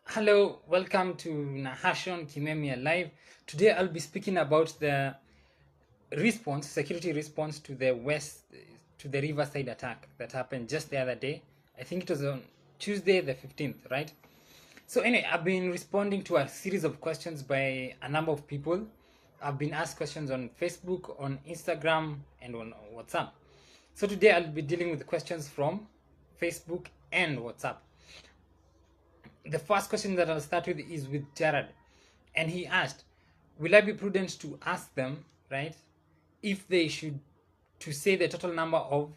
Hello, welcome to Nahashon Kimemia Live. Today I'll be speaking about the security response to the Riverside attack that happened just the other day. I think it was on Tuesday the 15th, right? So anyway, I've been responding to a series of questions by a number of people. I've been asked questions on Facebook, on Instagram, and on WhatsApp. So today I'll be dealing with questions from Facebook and WhatsApp. The first question that I'll start with is with Jared, and he asked, "Will I be prudent to ask them, right, if they should to say the total number of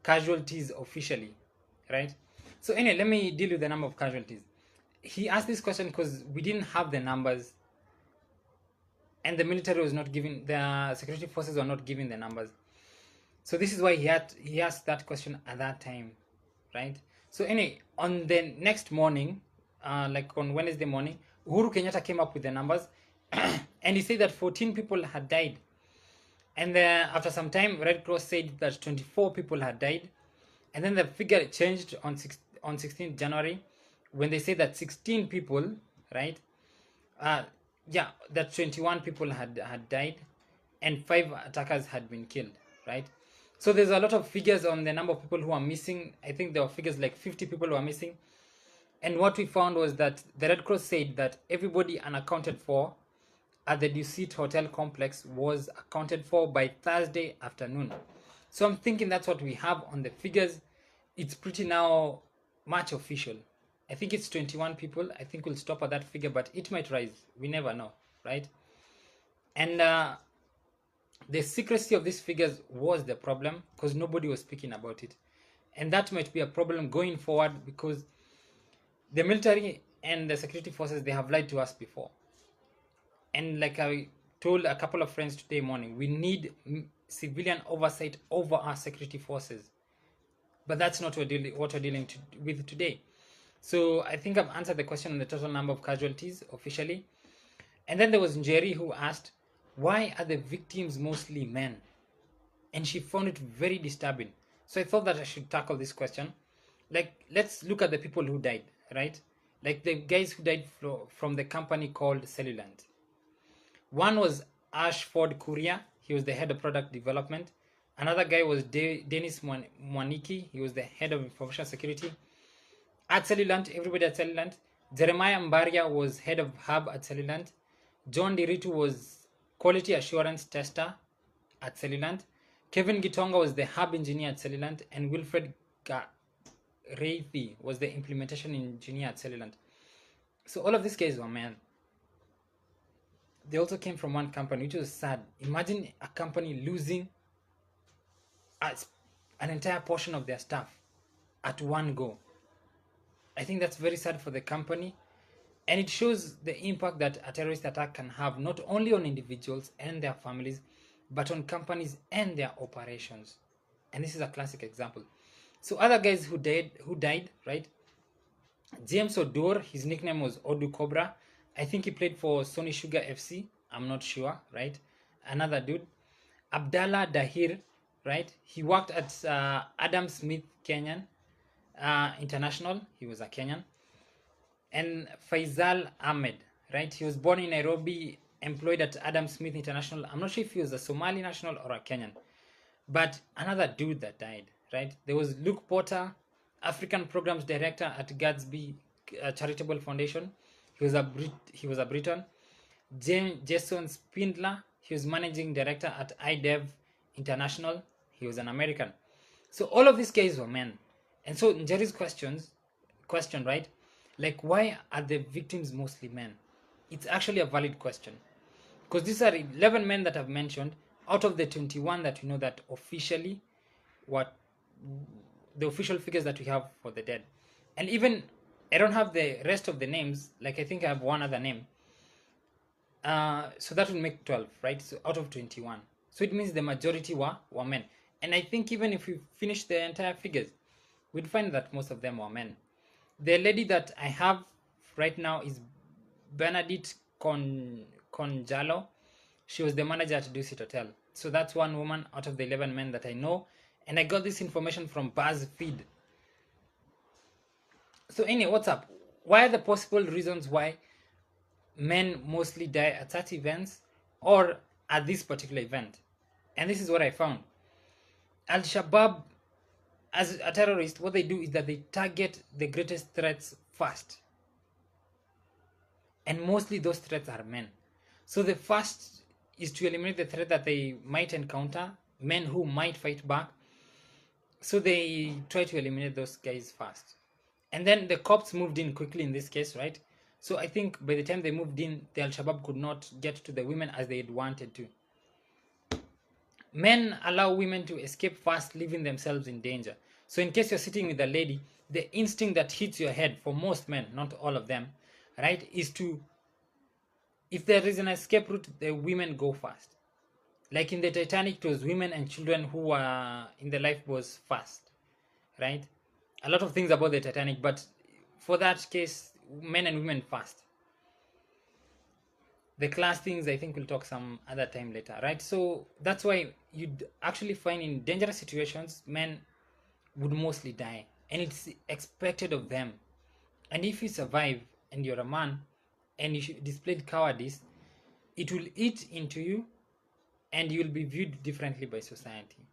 casualties officially, right?" So anyway, let me deal with the number of casualties. He asked this question because we didn't have the numbers, and the military was not giving, the security forces were not giving the numbers. So this is why he asked that question at that time, right? So anyway, on the next morning, like on Wednesday morning, Uhuru Kenyatta came up with the numbers, and he said that 14 people had died. And then after some time, Red Cross said that 24 people had died, and then the figure changed on 16th January when they said that 16 people, right? Yeah, that 21 people had died, and 5 attackers had been killed, right? So there's a lot of figures on the number of people who are missing. I think there were figures like 50 people who are missing. And what we found was that the Red Cross said that everybody unaccounted for at the Dusit Hotel complex was accounted for by Thursday afternoon. So I'm thinking that's what we have on the figures. It's pretty now much official. I think it's 21 people. I think we'll stop at that figure, but it might rise. We never know, right? And the secrecy of these figures was the problem because nobody was speaking about it. And that might be a problem going forward because the military and the security forces, they have lied to us before. And like I told a couple of friends today morning, we need civilian oversight over our security forces. But that's not what we're dealing with today. So I think I've answered the question on the total number of casualties officially. And then there was Njeri who asked, why are the victims mostly men? And she found it very disturbing. So I thought that I should tackle this question. Like, let's look at the people who died, right? Like the guys who died from the company called Cellulant. One was Ashford Kuria. He was the head of product development. Another guy was Dennis Mwaniki. He was the head of information security. At Cellulant, everybody at Cellulant. Jeremiah Mbaria was head of hub at Cellulant. John Diritu was quality assurance tester at Cellulant. Kevin Gitonga was the hub engineer at Cellulant. And Wilfred Reithi was the implementation engineer at Cellulant. So all of these guys were men. They also came from one company, which was sad. Imagine a company losing an entire portion of their staff at one go. I think that's very sad for the company, and it shows the impact that a terrorist attack can have not only on individuals and their families, but on companies and their operations. And this is a classic example. So other guys who died, right? James Odor, his nickname was Odu Cobra. I think he played for Sony Sugar FC. I'm not sure, right? Another dude. Abdallah Dahir, right? He worked at Adam Smith Kenyan International. He was a Kenyan. And Faisal Ahmed, right? He was born in Nairobi, employed at Adam Smith International. I'm not sure if he was a Somali national or a Kenyan. But another dude that died, right? There was Luke Potter, African Programs Director at Gatsby Charitable Foundation. He was a Briton. Jason Spindler, he was Managing Director at iDev International. He was an American. So all of these guys were men. And so Njeri's question, right? Like, why are the victims mostly men? It's actually a valid question. Because these are 11 men that I've mentioned out of the 21 that we know that officially, what the official figures that we have for the dead. And even I don't have the rest of the names. Like I think I have one other name. So that will make 12, right? So out of 21. So it means the majority were men. And I think even if we finish the entire figures, we'd find that most of them were men. The lady that I have right now is Bernadette Conjalo. She was the manager at Dusit Hotel. So that's one woman out of the 11 men that I know. And I got this information from BuzzFeed. So anyway, what's up? Why are the possible reasons why men mostly die at such events or at this particular event? And this is what I found. Al-Shabaab, as a terrorist, what they do is that they target the greatest threats first. And mostly those threats are men. So the first is to eliminate the threat that they might encounter, men who might fight back. So they try to eliminate those guys first. And then the cops moved in quickly in this case, right? So I think by the time they moved in, the Al-Shabaab could not get to the women as they had wanted to. Men allow women to escape fast, leaving themselves in danger. So in case you're sitting with a lady, the instinct that hits your head for most men, not all of them, right, is to, if there is an escape route, the women go first. Like in the Titanic, it was women and children who were in the lifeboats first, right? A lot of things about the Titanic, but for that case, men and women first. The class things, I think we'll talk some other time later, right? So that's why you'd actually find in dangerous situations, men would mostly die, and it's expected of them. And if you survive and you're a man and you displayed cowardice, it will eat into you and you'll be viewed differently by society.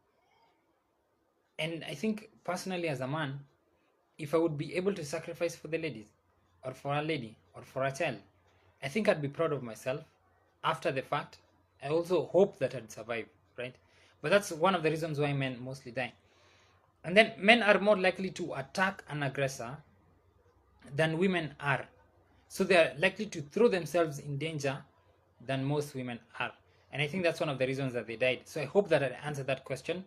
And I think personally as a man, if I would be able to sacrifice for the ladies or for a lady or for a child, I think I'd be proud of myself after the fact. I also hope that I'd survive, right? But that's one of the reasons why men mostly die. And then men are more likely to attack an aggressor than women are. So they're likely to throw themselves in danger than most women are. And I think that's one of the reasons that they died. So I hope that I answered that question.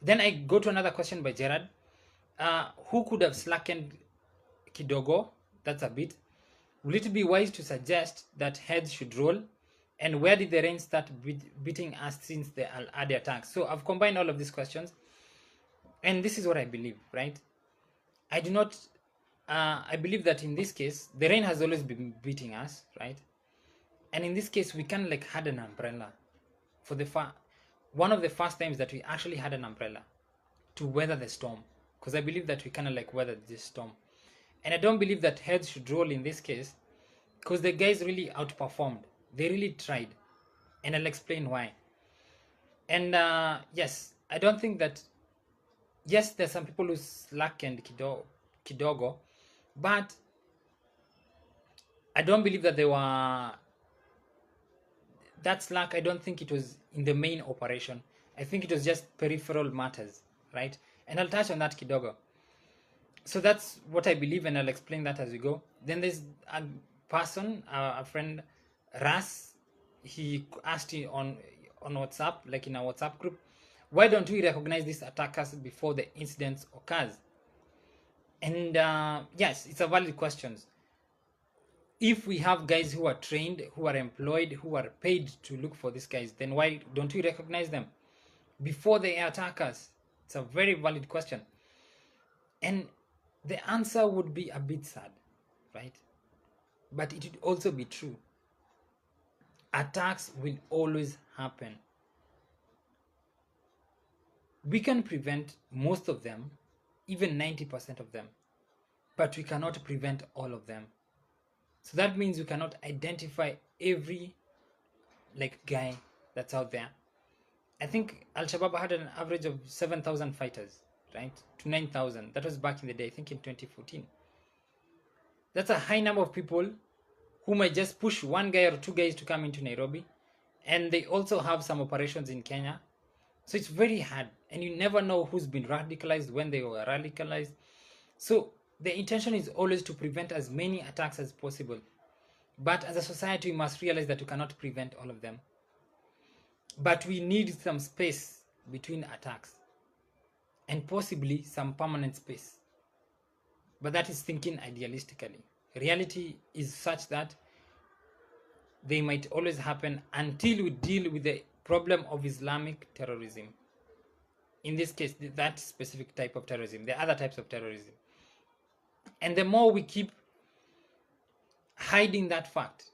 Then I go to another question by Gerard. Who could have slackened kidogo? That's a bit. Will it be wise to suggest that heads should roll? And where did the rain start beating us since the Al-Adi attacks? So I've combined all of these questions. And this is what I believe, right? I do not, I believe that in this case, the rain has always been beating us, right? And in this case, we kind of like had an umbrella for the one of the first times that we actually had an umbrella to weather the storm. Because I believe that we kind of like weathered this storm. And I don't believe that heads should roll in this case because the guys really outperformed. They really tried. And I'll explain why. And yes, I don't think that, yes, there's some people who slackened kidogo, but I don't believe that they were, that slack, I don't think it was in the main operation. I think it was just peripheral matters, right? And I'll touch on that kidogo. So that's what I believe, and I'll explain that as we go. Then there's a person, a friend, Ras. He asked me on WhatsApp, like in our WhatsApp group, why don't we recognize these attackers before the incidents occurs? And yes, it's a valid question. If we have guys who are trained, who are employed, who are paid to look for these guys, then why don't we recognize them before they attack us? It's a very valid question. And the answer would be a bit sad, right? But it would also be true. Attacks will always happen. We can prevent most of them, even 90% of them, but we cannot prevent all of them. So that means we cannot identify every guy that's out there. I think Al-Shabaab had an average of 7,000 fighters, right? To 9,000. That was back in the day, I think in 2014. That's a high number of people who might just push one guy or two guys to come into Nairobi. And they also have some operations in Kenya. So it's very hard. And you never know who's been radicalized, when they were radicalized. So the intention is always to prevent as many attacks as possible. But as a society, we must realize that we cannot prevent all of them. But we need some space between attacks. And possibly some permanent space. But that is thinking idealistically. Reality is such that they might always happen until we deal with the problem of Islamic terrorism. In this case, that specific type of terrorism. There are other types of terrorism. And the more we keep hiding that fact,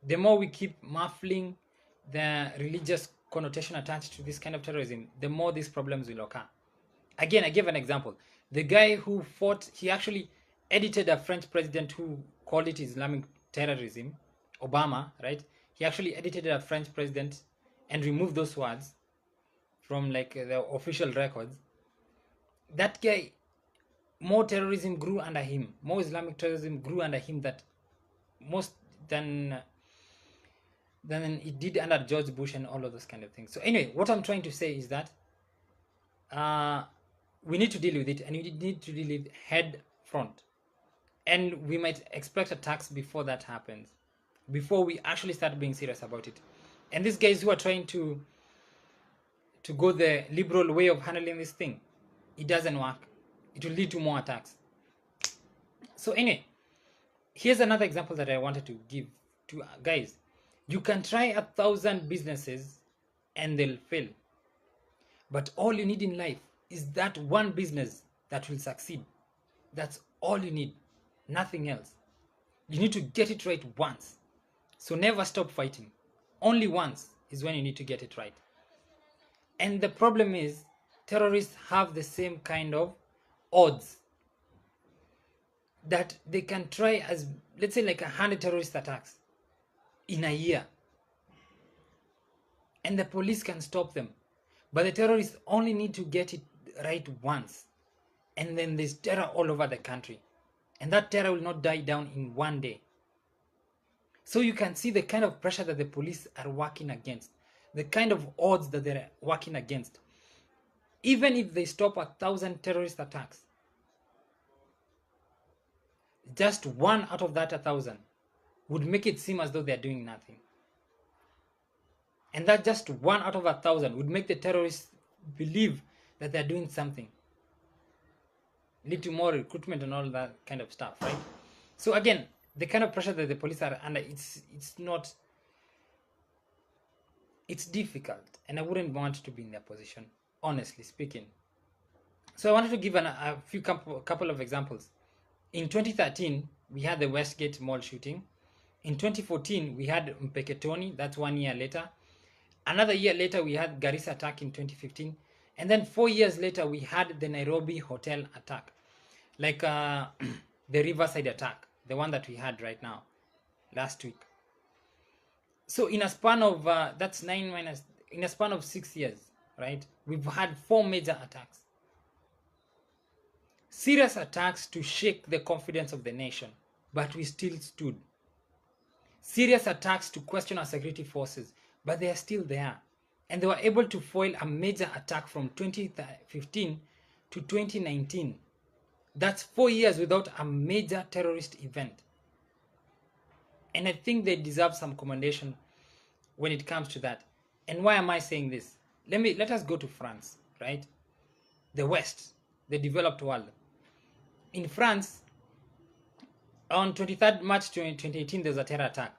the more we keep muffling the religious connotation attached to this kind of terrorism, the more these problems will occur. Again, I give an example. The guy who fought, he actually edited a French president who called it Islamic terrorism, Obama, right? He actually edited a French president and removed those words from like the official records. That guy, more terrorism grew under him, more Islamic terrorism grew under him that most than it did under George Bush and all of those kind of things. So anyway, what I'm trying to say is that we need to deal with it, and we need to deal with head front. And we might expect attacks before that happens, before we actually start being serious about it. And these guys who are trying to go the liberal way of handling this thing, it doesn't work. It will lead to more attacks. So anyway, here's another example that I wanted to give to guys. You can try 1,000 businesses and they'll fail. But all you need in life is that one business that will succeed. That's all you need. Nothing else. You need to get it right once. So never stop fighting. Only once is when you need to get it right. And the problem is, terrorists have the same kind of odds that they can try as, let's say, like 100 terrorist attacks in a year. And the police can stop them. But the terrorists only need to get it right once. And then there's terror all over the country. And that terror will not die down in one day. So you can see the kind of pressure that the police are working against. The kind of odds that they're working against. Even if they stop 1,000 terrorist attacks, just one out of that 1,000 would make it seem as though they're doing nothing. And that just one out of 1,000 would make the terrorists believe that they're doing something. Lead to more recruitment and all that kind of stuff, right? So again, the kind of pressure that the police are under, it's difficult, and I wouldn't want to be in their position, honestly speaking. So I wanted to give a couple of examples. In 2013, we had the Westgate Mall shooting. In 2014, we had Mpeketoni. That's 1 year later. Another year later, we had Garissa attack in 2015. And then 4 years later, we had the Nairobi hotel attack. Like the Riverside attack, the one that we had right now, last week. So in a span of, in a span of 6 years, right, we've had 4 major attacks. Serious attacks to shake the confidence of the nation, but we still stood. Serious attacks to question our security forces, but they are still there. And they were able to foil a major attack from 2015 to 2019. That's 4 years without a major terrorist event. And I think they deserve some commendation when it comes to that. And why am I saying this? Let us go to France, right? The West, the developed world. In France, on 23rd March 2018, there was a terror attack.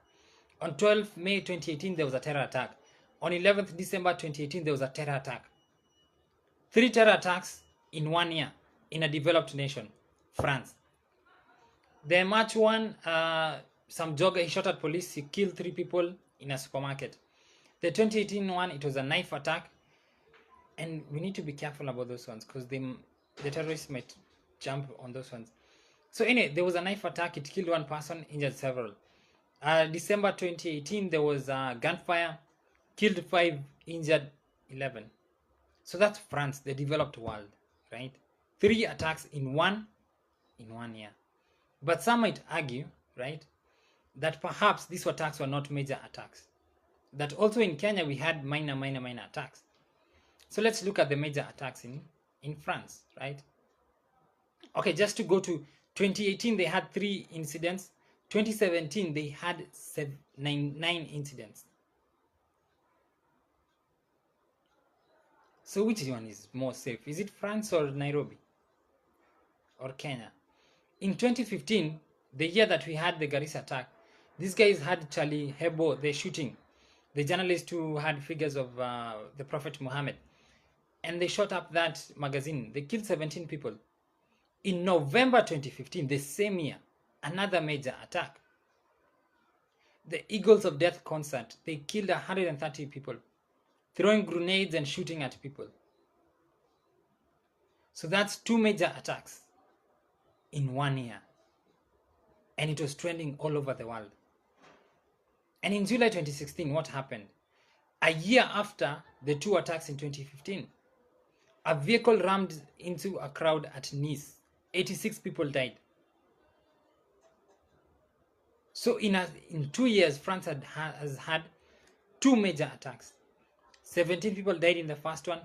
On 12th May 2018, there was a terror attack. On 11th December 2018, there was a terror attack. 3 terror attacks in 1 year in a developed nation, France. The March one, some jogger, he shot at police, he killed 3 people in a supermarket. The 2018 one, it was a knife attack. And we need to be careful about those ones because the terrorists might jump on those ones. So anyway, there was a knife attack, it killed 1 person, injured several. December 2018, there was a gunfire, killed 5, injured 11. So that's France, the developed world, right? 3 attacks in one year. But some might argue, right, that perhaps these attacks were not major attacks. That also in Kenya we had minor attacks. So let's look at the major attacks in France, right? Okay, just to go to 2018, they had 3 incidents. 2017, they had 9 incidents. So which one is more safe? Is it France or Nairobi? Or Kenya? In 2015, the year that we had the Garissa attack, these guys had Charlie Hebdo, the shooting, the journalist who had figures of the Prophet Muhammad. And they shot up that magazine. They killed 17 people. In November 2015, the same year, another major attack. The Eagles of Death concert, they killed 130 people, throwing grenades and shooting at people. So that's 2 major attacks in 1 year. and it was trending all over the world. And in July 2016, what happened? A year after the two attacks in 2015, a vehicle rammed into a crowd at Nice. 86 people died. So in 2 years, France has had two major attacks. 17 people died in the first one.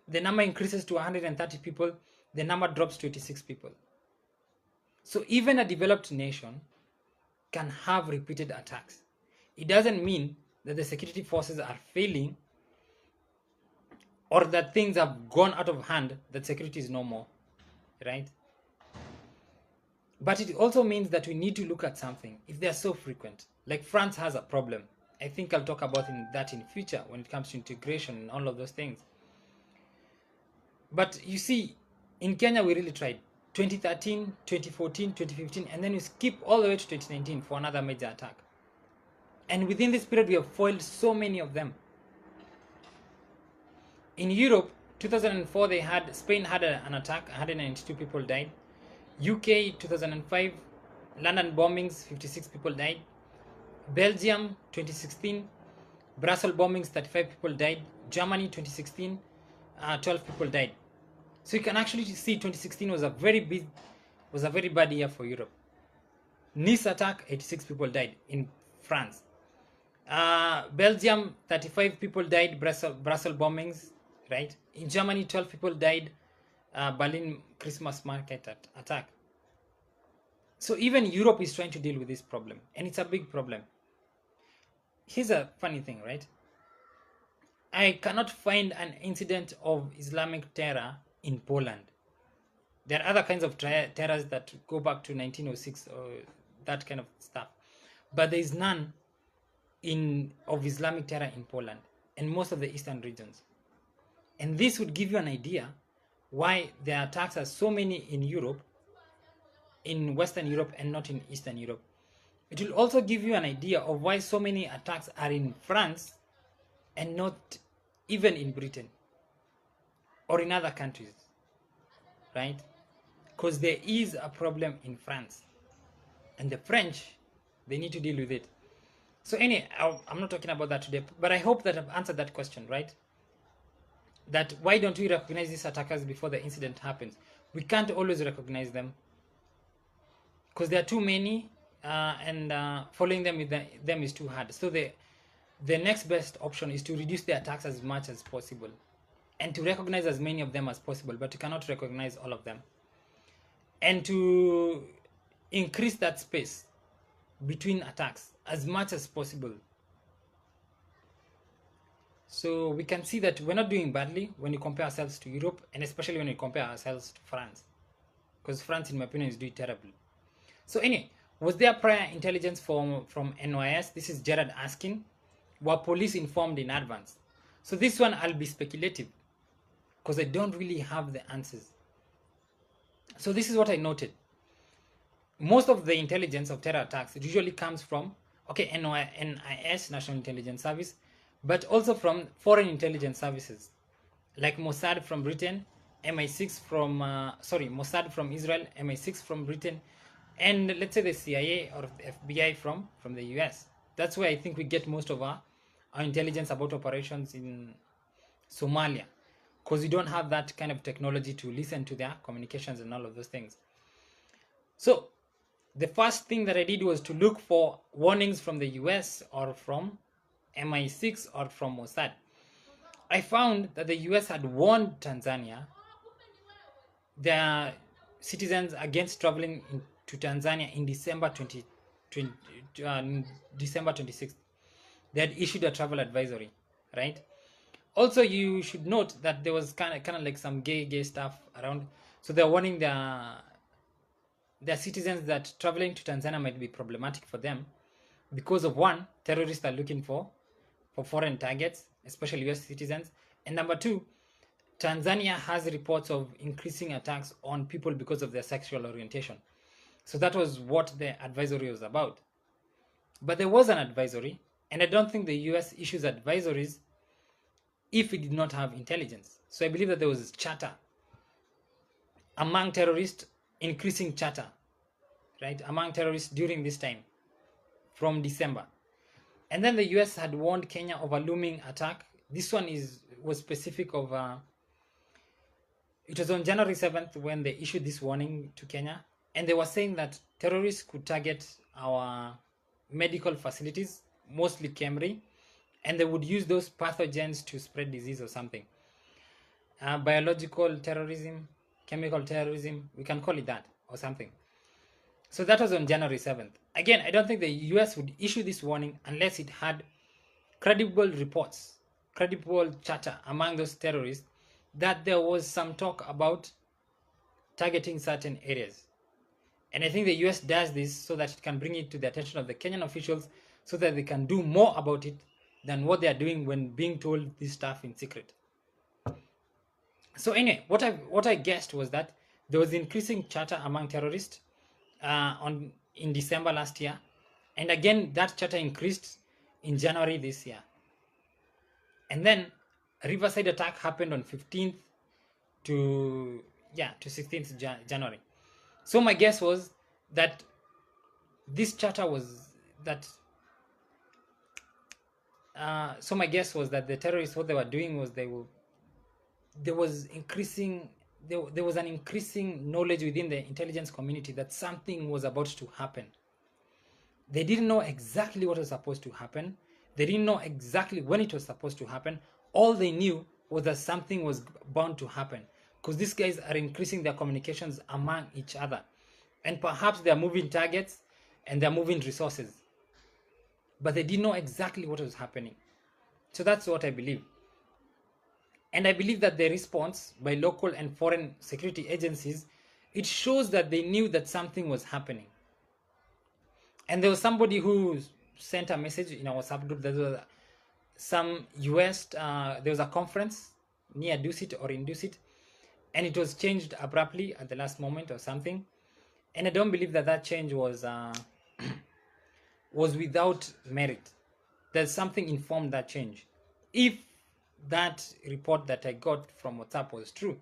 The number increases to 130 people. The number drops to 86 people. So even a developed nation can have repeated attacks. It doesn't mean that the security forces are failing or that things have gone out of hand, that security is no more, right? But it also means that we need to look at something. If they're so frequent, like France has a problem. I think I'll talk about that in future when it comes to integration and all of those things. But you see, in Kenya, we really tried. 2013, 2014, 2015, and then we skip all the way to 2019 for another major attack. And within this period, we have foiled so many of them. In Europe, 2004, Spain had an attack, 192 people died. UK, 2005, London bombings, 56 people died. Belgium, 2016, Brussels bombings, 35 people died. Germany, 2016, 12 people died. So you can actually see 2016 was a very bad year for Europe. Nice attack, 86 people died in France. Belgium, 35 people died, Brussels bombings, right? In Germany, 12 people died, Berlin Christmas market attack. So even Europe is trying to deal with this problem, and it's a big problem. Here's a funny thing, right? I cannot find an incident of Islamic terror in Poland. There are other kinds of terrors that go back to 1906 or that kind of stuff, but there is none of Islamic terror in Poland and most of the eastern regions. And this would give you an idea why the attacks are so many in Europe, in Western Europe, and not in Eastern Europe. It will also give you an idea of why so many attacks are in France and not even in Britain or in other countries, right? Because there is a problem in France, and the French, they need to deal with it. So anyway, I'm not talking about that today, but I hope that I've answered that question, right? That why don't we recognize these attackers before the incident happens? We can't always recognize them because there are too many, and following them is too hard. So the next best option is to reduce the attacks as much as possible and to recognize as many of them as possible, but you cannot recognize all of them. And to increase that space between attacks as much as possible. So we can see that we're not doing badly when you compare ourselves to Europe, and especially when you compare ourselves to France, because France, in my opinion, is doing terribly. So anyway, was there prior intelligence from NYS? This is Jared asking. Were police informed in advance? So this one I'll be speculative because I don't really have the answers. So this is what I noted. Most of the intelligence of terror attacks usually comes from, NIS, National Intelligence Service, but also from foreign intelligence services, like Mossad from Britain, MI6 from, Mossad from Israel, MI6 from Britain, and let's say the CIA or the FBI from the US. That's where I think we get most of our intelligence about operations in Somalia, because we don't have that kind of technology to listen to their communications and all of those things. So the first thing that I did was to look for warnings from the US or from MI6 or from Mossad. I found that the US had warned Tanzania, their citizens, against traveling to Tanzania in December 26th. They had issued a travel advisory, right? Also, you should note that there was kind of like some gay stuff around. So they're warning their citizens that traveling to Tanzania might be problematic for them because of, one, terrorists are looking for foreign targets, especially US citizens. And number two, Tanzania has reports of increasing attacks on people because of their sexual orientation. So that was what the advisory was about. But there was an advisory, and I don't think the US issues advisories if it did not have intelligence. So I believe that there was chatter among terrorists, increasing chatter, right, among terrorists during this time from December. And then the US had warned Kenya of a looming attack. This one was specific of, it was on January 7th when they issued this warning to Kenya. And they were saying that terrorists could target our medical facilities, mostly Kemri, and they would use those pathogens to spread disease or something. Biological terrorism, chemical terrorism, we can call it that or something. So that was on January 7th. Again, I don't think the US would issue this warning unless it had credible reports, credible chatter among those terrorists that there was some talk about targeting certain areas. And I think the US does this so that it can bring it to the attention of the Kenyan officials so that they can do more about it than what they are doing when being told this stuff in secret. So anyway, what I guessed was that there was increasing chatter among terrorists in December last year, and again that chatter increased in January this year. And then a Riverside attack happened on 15th to 16th January. So my guess was that this chatter was that. So my guess was that the terrorists, what they were doing was there was an increasing knowledge within the intelligence community that something was about to happen. They didn't know exactly what was supposed to happen. They didn't know exactly when it was supposed to happen. All they knew was that something was bound to happen, because these guys are increasing their communications among each other. And perhaps they are moving targets and they're moving resources. But they didn't know exactly what was happening. So that's what I believe. And I believe that the response by local and foreign security agencies, it shows that they knew that something was happening. And there was somebody who sent a message in our subgroup that there was some US, there was a conference near Dusit or in Dusit, and it was changed abruptly at the last moment or something. And I don't believe that change was was without merit. There's something informed that change. If that report that I got from WhatsApp was true,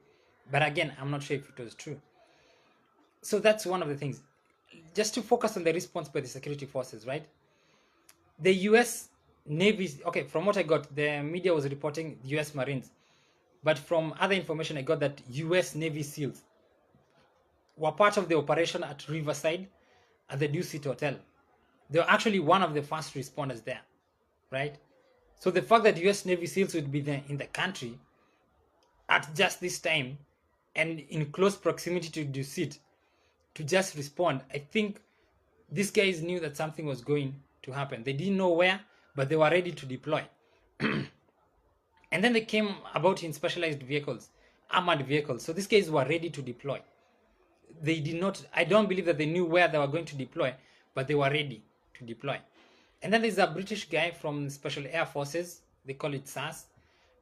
but again, I'm not sure if it was true. So that's one of the things. Just to focus on the response by the security forces, right? The US Navy, okay, from what I got, the media was reporting US Marines, but from other information I got that US Navy SEALs were part of the operation at Riverside at the Dusit Hotel. They were actually one of the first responders there, right? So the fact that US Navy SEALs would be there in the country at just this time and in close proximity to Dusit to just respond, I think these guys knew that something was going to happen. They didn't know where, but they were ready to deploy. And then they came about in specialized vehicles, armored vehicles. So these guys were ready to deploy. They did not, I don't believe that they knew where they were going to deploy, but they were ready to deploy. And then there's a British guy from Special Air Forces, they call it SAS.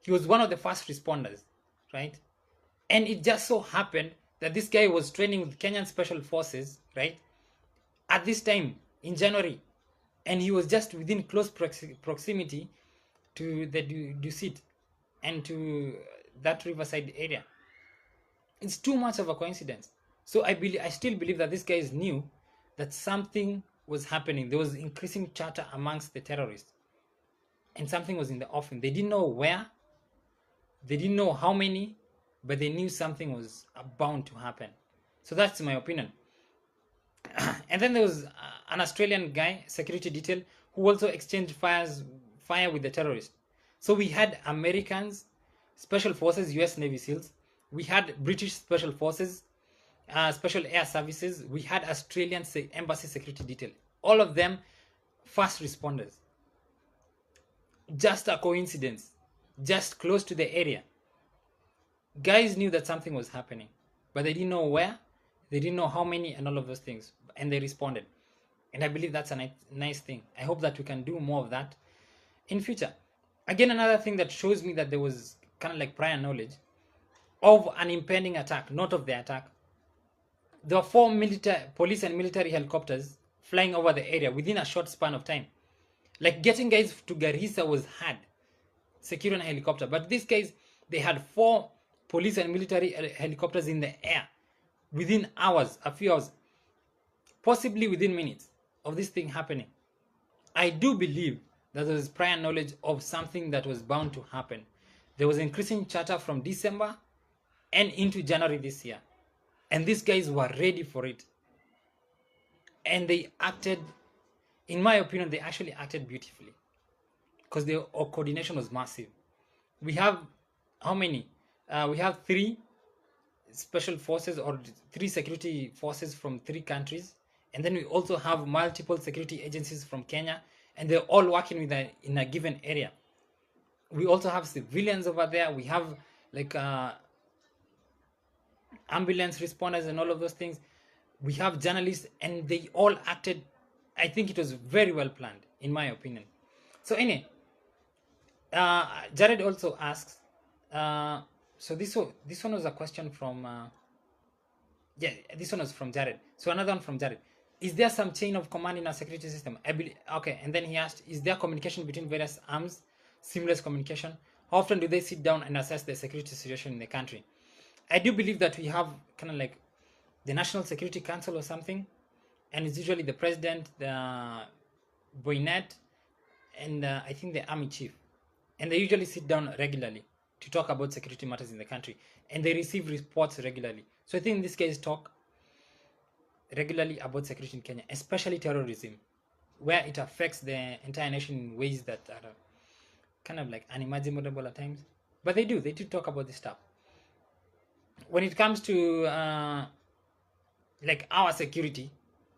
He was one of the first responders, right? And it just so happened that this guy was training with Kenyan Special Forces, right? At this time, in January. And he was just within close proximity to the Dusit and to that Riverside area. It's too much of a coincidence. So I still believe that these guys knew that something was happening. There was increasing chatter amongst the terrorists. And something was in the offing. They didn't know where. They didn't know how many. But they knew something was bound to happen. So that's my opinion. And then there was an Australian guy, security detail, who also exchanged fire with the terrorists. So we had Americans, Special Forces, US Navy SEALs. We had British Special Forces, Special Air Services. We had Australian Embassy security detail. All of them fast responders. Just a coincidence. Just close to the area. Guys knew that something was happening, but they didn't know where, they didn't know how many, and all of those things, and they responded. And I believe that's a nice thing. I hope that we can do more of that in future. Again, another thing that shows me that there was kind of like prior knowledge of an impending attack, not of the attack. There were 4 police and military helicopters flying over the area within a short span of time. Like getting guys to Garissa was hard, securing a helicopter. But these guys, they had 4 police and military helicopters in the air within hours, a few hours. possibly within minutes of this thing happening. I do believe that there was prior knowledge of something that was bound to happen. There was increasing chatter from December and into January this year. And these guys were ready for it. And they acted, in my opinion, they actually acted beautifully. Because their coordination was massive. We have, how many? We have 3 special forces or 3 security forces from 3 countries. And then we also have multiple security agencies from Kenya. And they're all working in a given area. We also have civilians over there. We have like ambulance responders and all of those things. We have journalists, and they all acted. I think it was very well planned, in my opinion. So anyway, Jared also asks, so this one was a question from yeah, this one was from Jared. So another one from Jared: is there some chain of command in our security system? I believe, okay. And then he asked, is there communication between various arms, seamless communication? How often do they sit down and assess the security situation in the country? I do believe that we have kind of like the National Security Council or something, and it's usually the president, the Boynet, and I think the army chief, and they usually sit down regularly to talk about security matters in the country, and they receive reports regularly. So I think these guys talk regularly about security in Kenya, especially terrorism, where it affects the entire nation in ways that are kind of like unimaginable at times. But they do talk about this stuff. When it comes to like our security,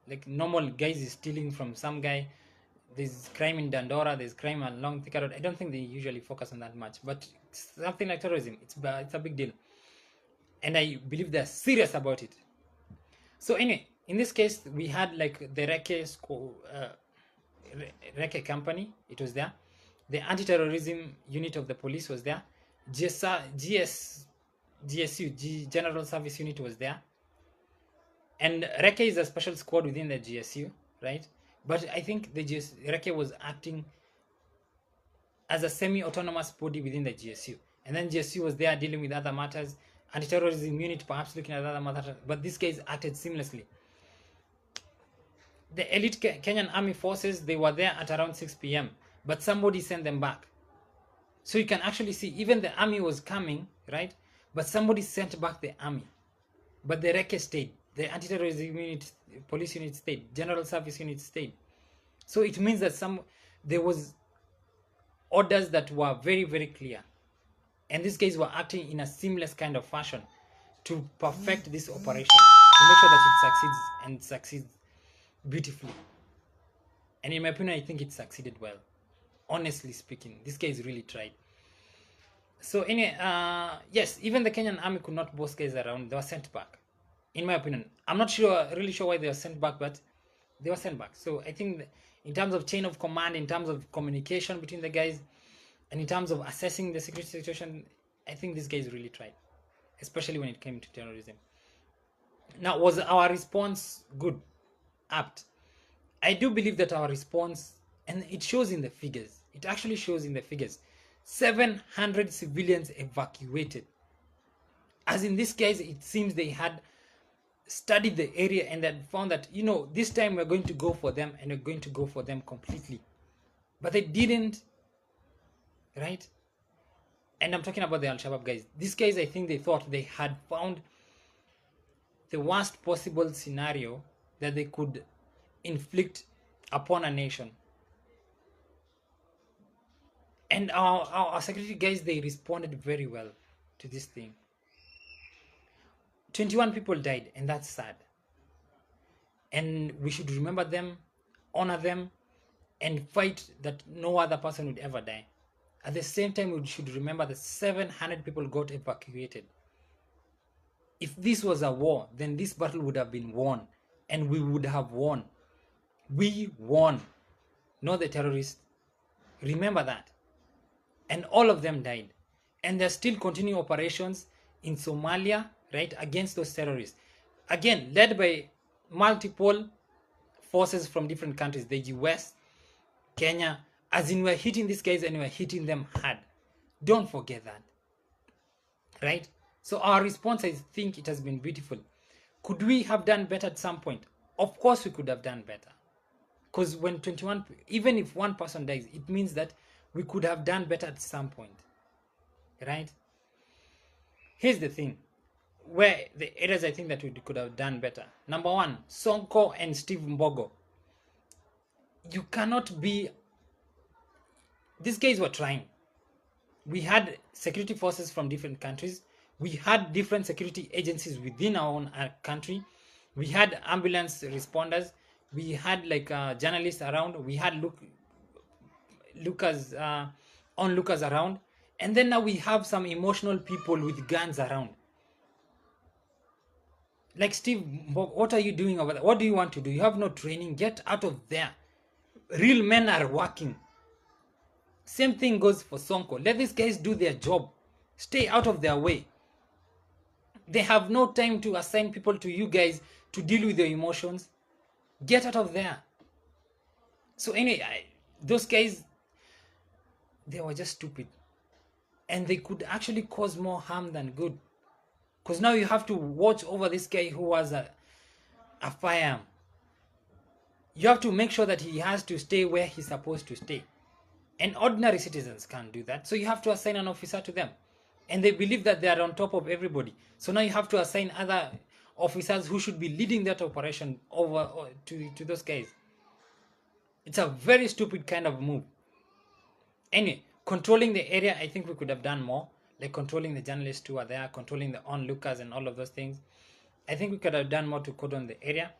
like normal guys is stealing from some guy, there's crime in Dandora, there's crime along Thika Road. I don't think they usually focus on that much, but something like terrorism, it's a big deal, and I believe they're serious about it. So anyway, in this case, we had like the Reke company, it was there. The anti-terrorism unit of the police was there. GSU, General Service Unit, was there. And Reke is a special squad within the GSU, right? But I think the Reke was acting as a semi-autonomous body within the GSU. And then GSU was there dealing with other matters. Anti-terrorism unit perhaps looking at other matters. But these guys acted seamlessly. The elite Kenyan army forces, they were there at around 6 p.m. But somebody sent them back. So you can actually see, even the army was coming, right? But somebody sent back the army. But the Reke stayed. The anti-terrorism unit, police unit stayed. General service unit stayed. So it means that there was orders that were very, very clear. And these guys were acting in a seamless kind of fashion to perfect this operation, to make sure that it succeeds, and succeeds beautifully. And in my opinion, I think it succeeded well. Honestly speaking, these guys really tried. So anyway, yes, even the Kenyan army could not boss guys around. They were sent back. In my opinion, I'm not really sure why they were sent back, but they were sent back. So I think in terms of chain of command, in terms of communication between the guys, and in terms of assessing the security situation, I think these guys really tried, especially when it came to terrorism. Now, was our response good, apt? I do believe that our response, and it shows in the figures, it actually shows in the figures, 700 civilians evacuated. As in this case, it seems they had studied the area and then found that, you know, this time we're going to go for them, and we're going to go for them completely. But they didn't, right? And I'm talking about the Al-Shabaab guys. These guys, I think they thought they had found the worst possible scenario that they could inflict upon a nation. And our security guys, they responded very well to this thing. 21 people died, and that's sad. And we should remember them, honor them, and fight that no other person would ever die. At the same time, we should remember that 700 people got evacuated. If this was a war, then this battle would have been won, and we would have won. We won, not the terrorists. Remember that. And all of them died. And they're still continuing operations in Somalia, right, against those terrorists. Again, led by multiple forces from different countries, the US, Kenya, as in we're hitting these guys and we're hitting them hard. Don't forget that, right? So our response, I think it has been beautiful. Could we have done better at some point? Of course, we could have done better. Because when 21, even if one person dies, it means that we could have done better at some point, right? Here's the thing, where the areas I think that we could have done better. Number one, Sonko and Steve Mbogo. You cannot be. These guys were trying. We had security forces from different countries. We had different security agencies within our own country. We had ambulance responders. We had like journalists around. We had onlookers around. And then now we have some emotional people with guns around. Like Steve, what are you doing over there? What do you want to do? You have no training. Get out of there. Real men are working. Same thing goes for Sonko. Let these guys do their job. Stay out of their way. They have no time to assign people to you guys to deal with your emotions. Get out of there. So anyway, those guys, they were just stupid. And they could actually cause more harm than good. Because now you have to watch over this guy who has a firearm. You have to make sure that he has to stay where he's supposed to stay. And ordinary citizens can't do that. So you have to assign an officer to them. And they believe that they are on top of everybody. So now you have to assign other officers who should be leading that operation over to those guys. It's a very stupid kind of move. Anyway, controlling the area, I think we could have done more. Like controlling the journalists who are there, controlling the onlookers and all of those things. I think we could have done more to cordon the area.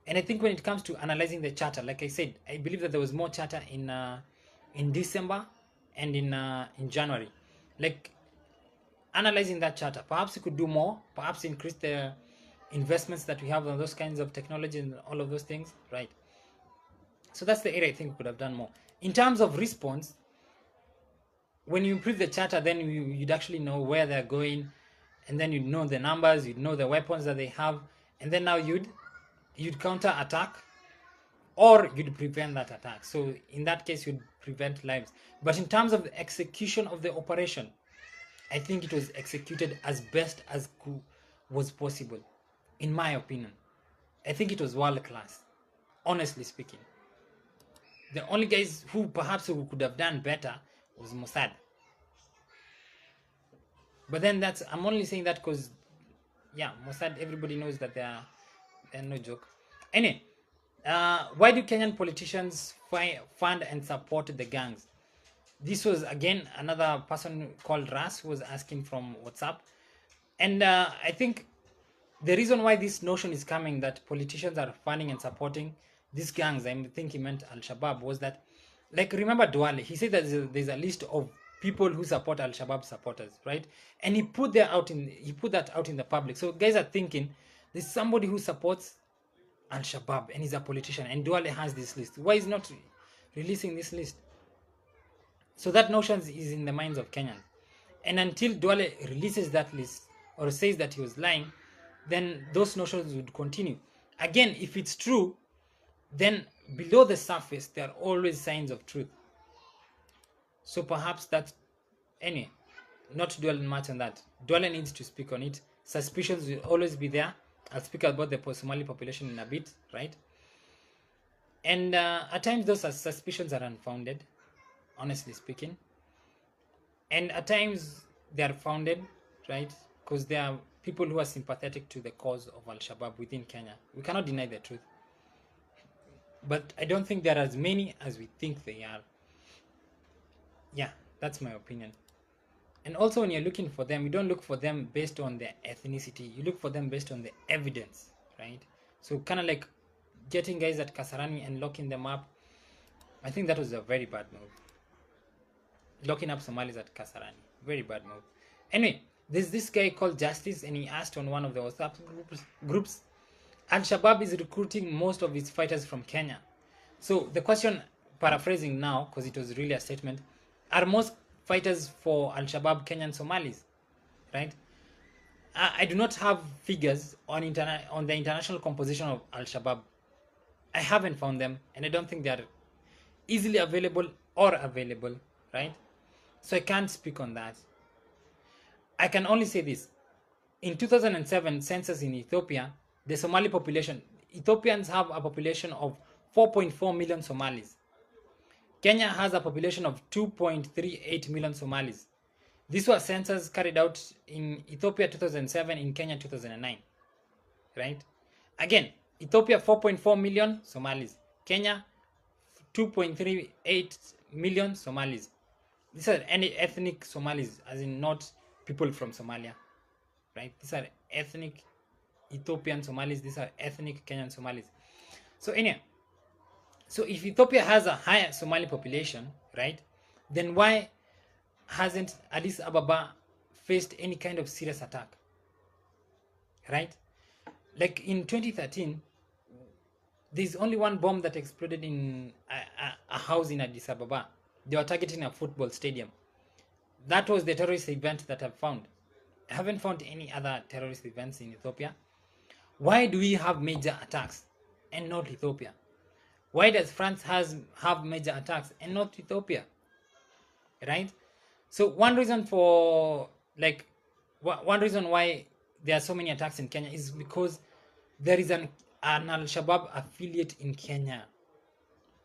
And I think when it comes to analyzing the charter, like I said, I believe that there was more charter in December and in January. Like analyzing that charter, perhaps we could do more, perhaps increase the investments that we have on those kinds of technology and all of those things, right? So that's the area I think we could have done more. In terms of response, when you improve the charter, then you'd actually know where they're going, and then you'd know the numbers, you'd know the weapons that they have, and then now you'd counter attack, or you'd prevent that attack. So in that case, you'd prevent lives. But in terms of the execution of the operation, I think it was executed as best as was possible, in my opinion. I think it was world class, honestly speaking. The only guys who perhaps who could have done better was Mossad. But then I'm only saying that because, yeah, Mossad, everybody knows that they're no joke. Anyway, why do Kenyan politicians fund and support the gangs? This was, again, another person called Ras who was asking from WhatsApp. And I think the reason why this notion is coming that politicians are funding and supporting these gangs, I think he meant Al-Shabaab, was that, like, remember Duale, he said that there's a list of people who support Al-Shabaab supporters, right? And he put that out in the public. So guys are thinking there's somebody who supports Al-Shabaab and he's a politician, and Duale has this list. Why is not releasing this list? So that notion is in the minds of Kenyans. And until Duale releases that list or says that he was lying, then those notions would continue. Again, if it's true, then below the surface, there are always signs of truth. So perhaps that's, anyway, not to dwell much on that. Duale needs to speak on it. Suspicions will always be there. I'll speak about the Somali population in a bit, right? And at times those suspicions are unfounded, honestly speaking. And at times they are founded, right? Because there are people who are sympathetic to the cause of Al-Shabaab within Kenya. We cannot deny the truth. But I don't think there are as many as we think they are. Yeah, that's my opinion. And also when you're looking for them, you don't look for them based on their ethnicity. You look for them based on the evidence, right? So kind of like getting guys at Kasarani and locking them up. I think that was a very bad move. Locking up Somalis at Kasarani. Very bad move. Anyway, there's this guy called Justice, and he asked on one of the WhatsApp groups, Al-Shabaab is recruiting most of its fighters from Kenya. So the question, paraphrasing now, because it was really a statement, are most fighters for Al-Shabaab Kenyan Somalis, right? I do not have figures on the international composition of Al-Shabaab. I haven't found them, and I don't think they are easily available or available, right? So I can't speak on that. I can only say this. In 2007 census in Ethiopia, the Somali population, Ethiopians have a population of 4.4 million Somalis. Kenya has a population of 2.38 million Somalis. These were census carried out in Ethiopia 2007, in Kenya 2009, right? Again, Ethiopia 4.4 million Somalis. Kenya 2.38 million Somalis. These are any ethnic Somalis, as in not people from Somalia, right? These are ethnic Ethiopian Somalis. These are ethnic Kenyan Somalis. So anyway, so if Ethiopia has a higher Somali population, right, then why hasn't Addis Ababa faced any kind of serious attack, right? Like in 2013, there's only one bomb that exploded in a house in Addis Ababa. They were targeting a football stadium. That was the terrorist event that I've found. I haven't found any other terrorist events in Ethiopia. Why do we have major attacks and not Ethiopia? Why does France have major attacks and not Ethiopia? Right? So one reason for one reason why there are so many attacks in Kenya is because there is an Al-Shabaab affiliate in Kenya,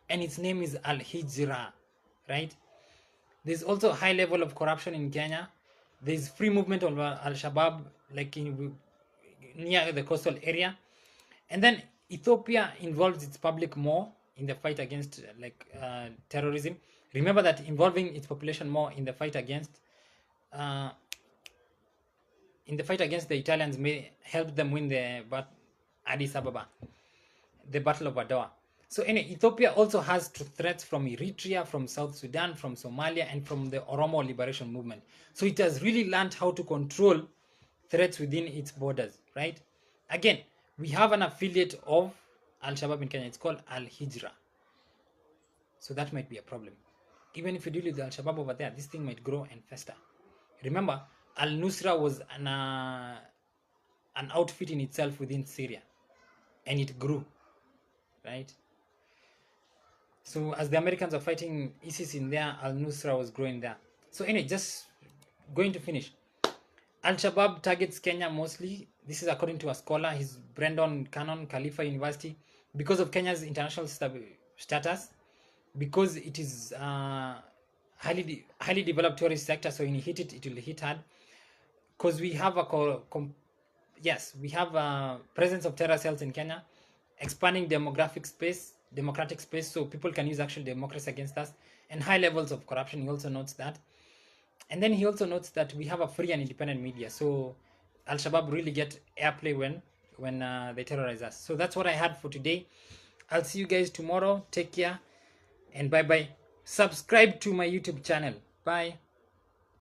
and its name is Al-Hijra, right? There's also a high level of corruption in Kenya. There's free movement of Al-Shabaab, like near the coastal area. And then Ethiopia involves its public more in the fight against terrorism. Remember that involving its population more in the fight against the Italians may help them win the Addis Ababa, the Battle of Adwa. So anyway, Ethiopia also has threats from Eritrea, from South Sudan, from Somalia, and from the Oromo Liberation Movement. So it has really learned how to control threats within its borders, right? Again, we have an affiliate of Al-Shabaab in Kenya. It's called Al-Hijra. So that might be a problem. Even if you deal with the Al-Shabaab over there, this thing might grow and fester. Remember, Al-Nusra was an outfit in itself within Syria, and it grew, right? So as the Americans are fighting ISIS in there, Al-Nusra was growing there. So anyway, just going to finish. Al-Shabaab targets Kenya mostly. This is according to a scholar. He's Brendan Cannon, Khalifa University. Because of Kenya's international status, because it is highly developed tourist sector, so when you hit it, it will hit hard. Because we have we have a presence of terror cells in Kenya, expanding democratic space, so people can use actual democracy against us, and high levels of corruption. He also notes that. And then he also notes that we have a free and independent media. So Al-Shabaab really get airplay when they terrorize us. So that's what I had for today. I'll see you guys tomorrow. Take care and bye-bye. Subscribe to my YouTube channel. Bye.